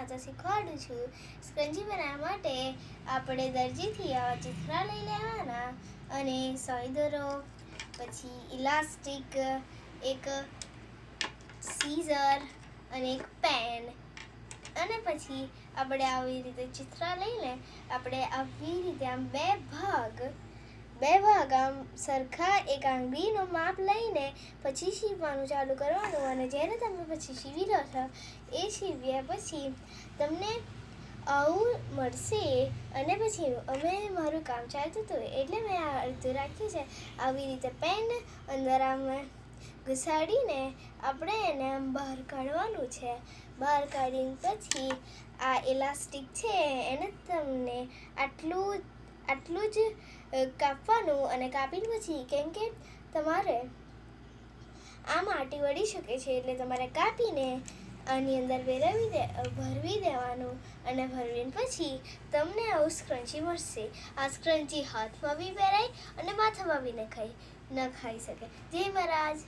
બનાવતા શીખવાડું છું. સ્ક્રંચી બનાવવા માટે આપણે દરજીથી આવા ચીથરા લઈ લેવાના અને સોય દોરો, પછી ઇલાસ્ટિક, એક સીઝર અને એક પેન, અને પછી આપણે આવી રીતે ચીથરા લઈને આપણે આવી રીતે આમ બે ભાગ આમ સરખા એક આંગળીનો માપ લઈને પછી સીવવાનું ચાલુ કરવાનું. અને જ્યારે તમે પછી સીવી લો છો એ સીવ્યા પછી તમને આવું મળશે. અને પછી મારું કામ ચાલતું હતું એટલે મેં આ અડધું રાખ્યું છે. આવી રીતે પેન અંદર આમ ઘુસાડીને આપણે એને આમ બહાર કાઢવાનું છે. બહાર કાઢીને પછી આ ઇલાસ્ટિક છે એને તમને આટલું જ કાપવાનું. અને કાપીને પછી કેમ કે તમારે આ માટી વળી શકે છે એટલે તમારે કાપીને આની અંદર ભરવી દેવાનું. અને ભરવીને પછી તમને આવું સ્ક્રંચી મળશે. આ સ્ક્રંચી હાથમાં બી પહેરાય અને માથામાં બી નખાઈ શકે. જય મહારાજ.